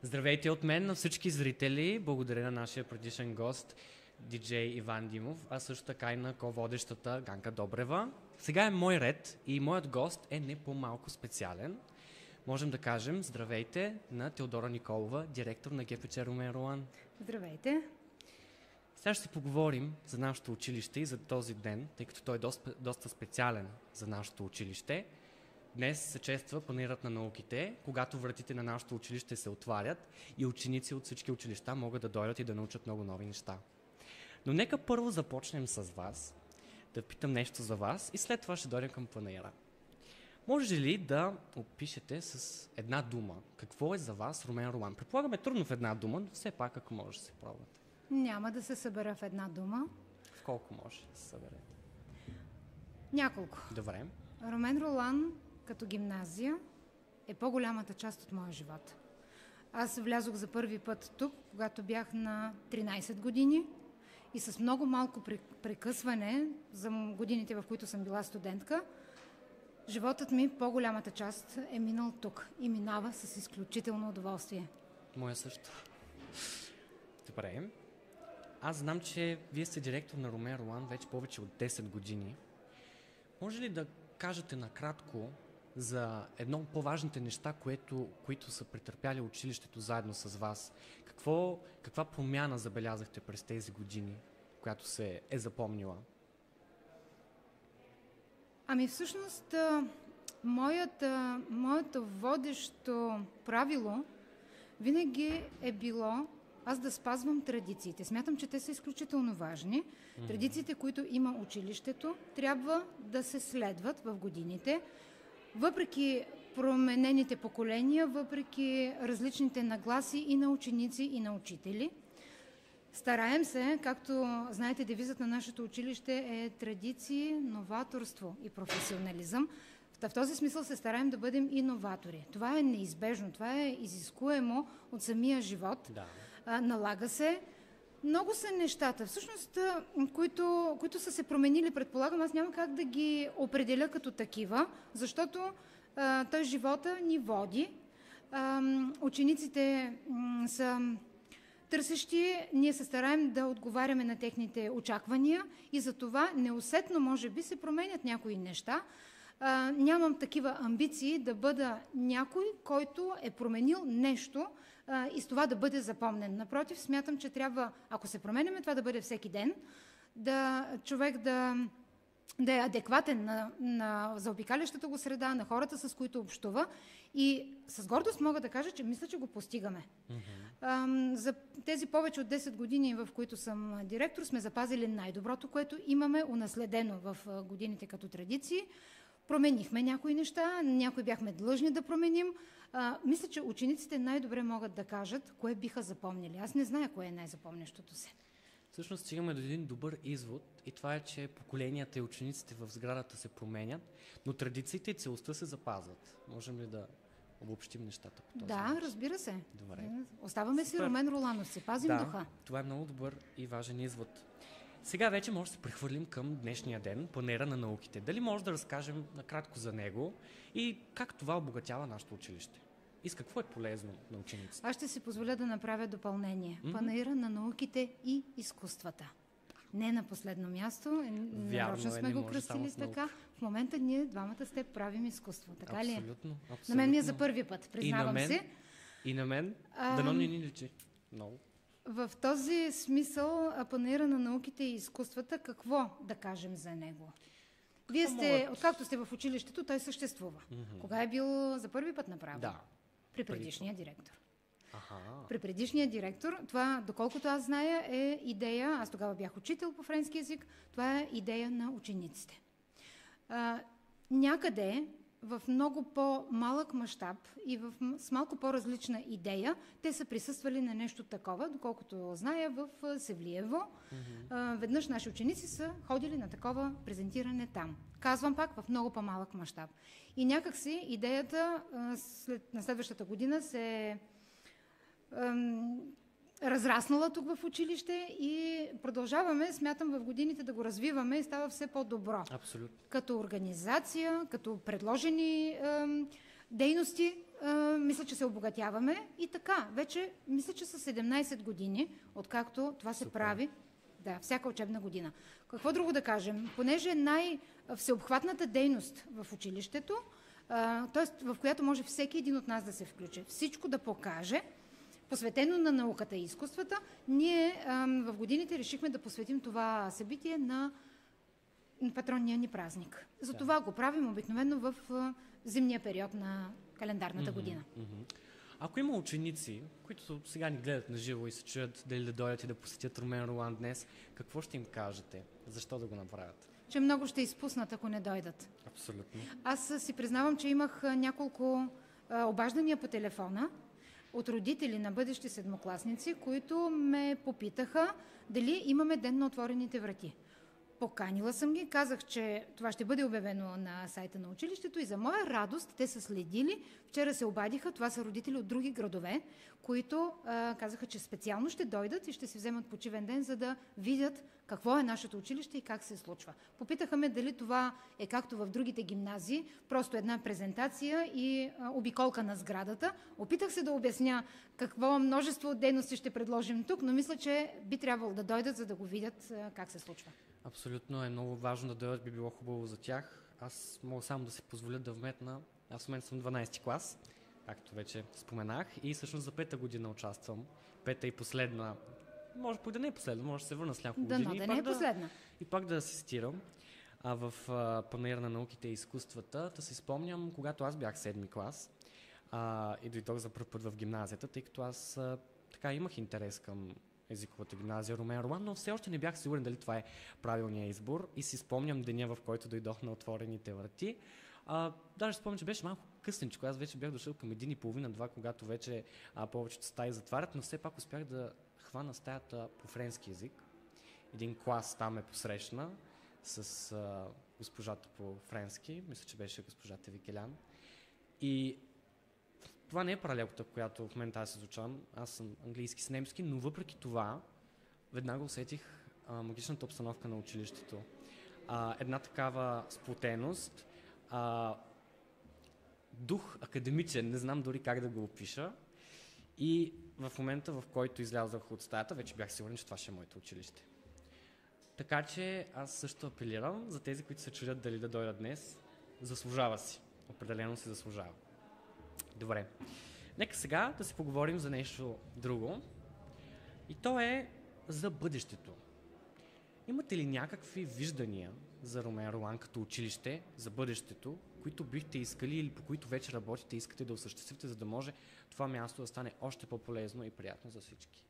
Здравейте от мен на всички зрители. Благодаря на нашия предишен гост, диджей Иван Димов, а също така и на ко-водещата Ганка Добрева. Сега е мой ред и моят гост е не по-малко специален. Можем да кажем здравейте на Теодора Николова, директор на ГФЧ Румен Ролан. Здравейте! Сега ще си поговорим за нашето училище и за този ден, тъй като той е доста специален за нашето училище. Днес се чества Панаирът на науките, когато вратите на нашето училище се отварят и ученици от всички училища могат да дойдат и да научат много нови неща. Но нека първо започнем с вас, да питам нещо за вас и след това ще дойдем към Панаира. Може ли да опишете с една дума какво е за вас Румен Ролан? Предполагаме трудно в една дума, но все пак ако може да се пробвате. Няма да се събера в една дума. В колко може да се съберете? Няколко. Добре. Румен Ролан като гимназия е по-голямата част от моя живот. Аз влязох за първи път тук, когато бях на 13 години и с много малко прекъсване за годините, в които съм била студентка, животът ми, по-голямата част, е минал тук и минава с изключително удоволствие. Моя също. Добре. Аз знам, че вие сте директор на Румен Ролан вече повече от 10 години. Може ли да кажете накратко за едно от по-важните неща, които са претърпяли училището заедно с вас? Каква промяна забелязахте през тези години, която се е запомнила? Ами всъщност, моето водещо правило винаги е било аз да спазвам традициите. Смятам, че те са изключително важни. Традициите, които има училището, трябва да се следват в годините. Въпреки променените поколения, въпреки различните нагласи и на ученици, и на учители, стараем се, както знаете, девизът на нашето училище е традиции, новаторство и професионализъм. В този смисъл се стараем да бъдем иноватори. Това е неизбежно, това е изискуемо от самия живот. Да. Налага се. Много са нещата, всъщност, които са се променили, предполагам, аз няма как да ги определя като такива, защото той живота ни води. Учениците са търсещи, ние се стараем да отговаряме на техните очаквания и за това неусетно, може би, се променят някои неща. Нямам такива амбиции да бъда някой, който е променил нещо и с това да бъде запомнен. Напротив, смятам, че трябва, ако се променяме, това да бъде всеки ден, човек да е адекватен на заобикалящата го среда, на хората, с които общува. И с гордост мога да кажа, че мисля, че го постигаме. За тези повече от 10 години, в които съм директор, сме запазили най-доброто, което имаме, унаследено в годините като традиции. Променихме някои неща, някои бяхме длъжни да променим. Мисля, че учениците най-добре могат да кажат кое биха запомнили. Аз не зная кое е най-запомнящото се. Всъщност стигаме до един добър извод и това е, че поколенията и учениците в сградата се променят, но традициите и целостта се запазват. Можем ли да обобщим нещата по този начин? Да, разбира се. Добре. Оставаме си Румен Роланов, си пазим духа. Това е много добър и важен извод. Сега вече може да се прехвърлим към днешния ден, Панаира на науките. Дали може да разкажем накратко за него и как това обогатява нашето училище? И с какво е полезно на учениците? Аз ще си позволя да направя допълнение. Панаира на науките и изкуствата. Не на последно място. Нарочно сме го кръстили така. В момента ние двамата с теб правим изкуство. Така ли е? Абсолютно. На мен ми е за първи път, признавам се. И на мен. Дано не ни личи. Много. В този смисъл, Панаира на науките и изкуствата, какво да кажем за него? Вие сте, откакто сте в училището, той съществува. Кога е бил за първи път направен? Да. При предишния директор. Аха. При предишния директор, това, доколкото аз зная, е идея, аз тогава бях учител по френски език, това е идея на учениците. Някъде в много по-малък мащаб и с малко по-различна идея, те са присъствали на нещо такова, доколкото зная, в Севлиево. Веднъж наши ученици са ходили на такова презентиране там. Казвам пак, в много по-малък мащаб. И някакси идеята на следващата година се разраснала тук в училище и продължаваме, смятам, в годините да го развиваме и става все по-добро. Абсолютно. Като организация, като предложени дейности мисля, че се обогатяваме и така. Вече мисля, че са 17 години, откакто това се прави. Да, всяка учебна година. Какво друго да кажем? Понеже най-всеобхватната дейност в училището, т.е. в която може всеки един от нас да се включи, всичко да покаже, посветено на науката и изкуствата, ние в годините решихме да посветим това събитие на патронния ни празник. Затова го правим обикновено в зимния период на календарната година. Ако има ученици, които сега ни гледат на живо и се чуят дали да дойдат и да посетят Румен Ролан днес, какво ще им кажете? Защо да го направят? Че много ще изпуснат, ако не дойдат. Абсолютно. Аз си признавам, че имах няколко обаждания по телефона от родители на бъдещи седмокласници, които ме попитаха дали имаме ден на отворените врати. Поканила съм ги, казах, че това ще бъде обявено на сайта на училището и за моя радост те са следили. Вчера се обадиха, това са родители от други градове, които казаха, че специално ще дойдат и ще си вземат почивен ден, за да видят какво е нашето училище и как се случва. Попитаха ме дали това е както в другите гимназии, просто една презентация и обиколка на сградата. Опитах се да обясня какво множество дейности ще предложим тук, но мисля, че би трябвало да дойдат, за да го видят как се случва. Абсолютно е много важно да дойдат, би било хубаво за тях. Аз мога само да си позволя да вметна. Аз в момента съм 12 клас, както вече споменах, и всъщност за 5-та година участвам. 5-та и последна. Може пък да не е последна, може да се върна с няколко години. Да не е последна. И пак да асистирам в Панаир на науките и изкуствата. Да си спомням, когато аз бях 7-ми клас и дойдох за първ път в гимназията, тъй като аз така имах интерес към езиковата гимназия Румен Ролан, но все още не бях сигурен дали това е правилният избор и си спомням деня, в който дойдох на отворените врати. Даже спомням, че беше малко късничко. Аз вече бях дошъл към 1:30-2, когато вече повечето стаи затварят, но все пак успях да хвана стаята по френски език. Един клас там ме посрещна с госпожата по френски, мисля, че беше госпожата Викелян. И това не е паралелката, която в момента аз изучавам. Аз съм английски с немски, но въпреки това веднага усетих магичната обстановка на училището. Една такава сплотеност, дух академичен, не знам дори как да го опиша. И в момента, в който излязох от стаята, вече бях сигурен, че това ще е моето училище. Така че аз също апелирам за тези, които се чудят дали да дойдат днес. Заслужава си. Определено си заслужава. Добре. Нека сега да си поговорим за нещо друго. И то е за бъдещето. Имате ли някакви виждания за Румен Ролан като училище, за бъдещето, които бихте искали или по които вече работите и искате да осъществите, за да може това място да стане още по-полезно и приятно за всички?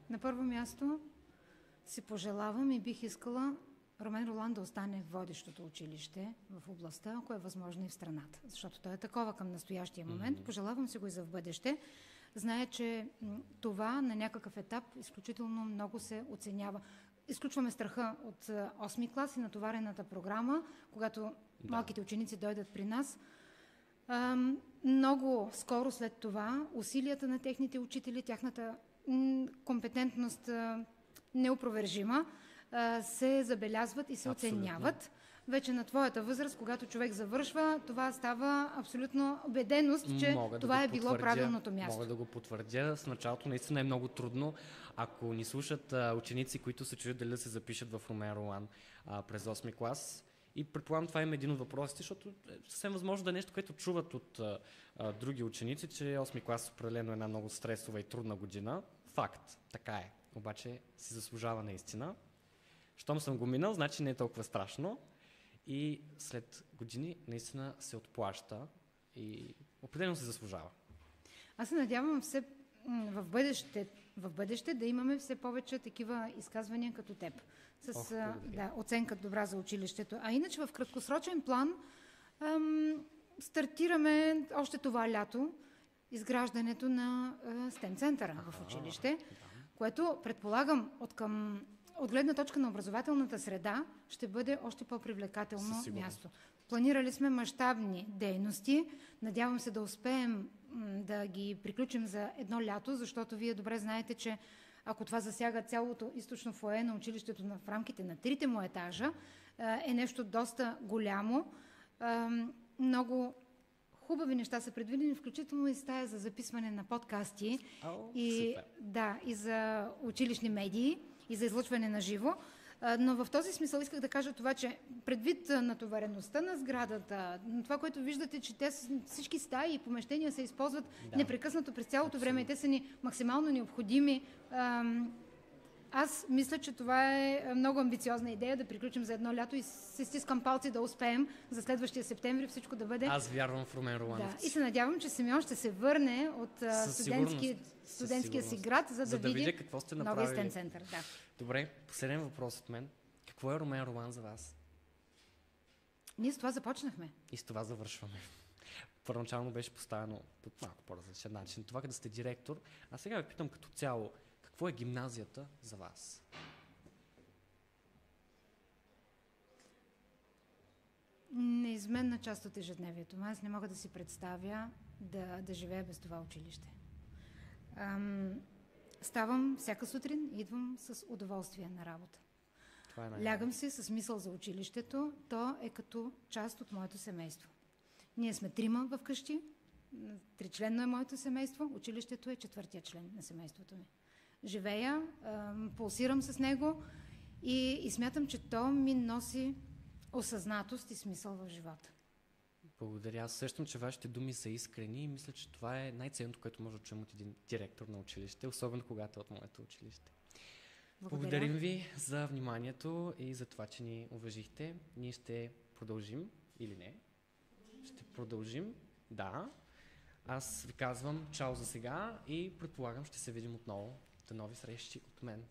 На първо място си пожелавам и бих искала Румен Ролан да остане водещото училище в областта, ако е възможно и в страната. Защото той е такова към настоящия момент. Пожелавам си го и за в бъдеще. Зная, че това на някакъв етап изключително много се оценява. Изключваме страха от 8-ми клас и натоварената програма, когато малките ученици дойдат при нас. Много скоро след това усилията на техните учители, тяхната компетентност неопровержима, се забелязват и се оценяват. Вече на твоята възраст, когато човек завършва, това става абсолютно убеденост, че това е било правилното място. Мога да го потвърдя. С началото наистина е много трудно. Ако ни слушат ученици, които се чуят дали да се запишат в Румен Ролан през 8-ми клас, и предполагам това е един от въпросите, защото е съвсем възможно да е нещо, което чуват от други ученици, че 8-ми клас определено е една много стресова и трудна година. Факт, така е. Обаче си заслужава наистина. Щом съм го минал, значи не е толкова страшно. И след години наистина се отплаща и определено се заслужава. Аз се надявам в бъдеще да имаме все повече такива изказвания като теб. С оценка добра за училището. А иначе в краткосрочен план стартираме още това лято изграждането на STEM центъра в училище, което предполагам от гледна точка на образователната среда ще бъде още по-привлекателно място. Планирали сме мащабни дейности. Надявам се да успеем да ги приключим за едно лято, защото вие добре знаете, че ако това засяга цялото източно фоае на училището в рамките на 3-те му етажа, е нещо доста голямо. Много хубави неща са предвидени, включително и стая за записване на подкасти и за училищни медии и за излъчване на живо. Но в този смисъл исках да кажа това, че предвид натовареността на сградата, това, което виждате, че всички стаи и помещения се използват непрекъснато през цялото време и те са ни максимално необходими. Аз мисля, че това е много амбициозна идея да приключим за едно лято и се стискам палци да успеем за следващия септември всичко да бъде. Аз вярвам в Румен Роландов. И се надявам, че Симеон ще се върне от студентския си град, за да види какво сте новия стен център. Да. Добре, последен въпрос от мен. Какво е Румен Ролан за вас? Ние с това започнахме. И с това завършваме. Първоначално беше поставено по малко по-различен начин. Това да сте директор. А сега ви питам като цяло, какво е гимназията за вас? Неизменна част от ежедневието. Аз не мога да си представя да живея без това училище. Ставам всяка сутрин, идвам с удоволствие на работа. Лягам си с мисъл за училището. То е като част от моето семейство. Ние сме 3 вкъщи. 3-членно е моето семейство. Училището е 4-тия член на семейството ми. Живея, пулсирам с него и смятам, че то ми носи осъзнатост и смисъл в живота. Благодаря. Аз сещам, че вашите думи са искрени и мисля, че това е най-ценното, което може да чуем от един директор на училище, особено когато е от моето училище. Благодарим ви за вниманието и за това, че ни уважихте. Ние ще продължим или не? Ще продължим, да. Аз ви казвам чао за сега и предполагам ще се видим отново. До нови срещи от мен.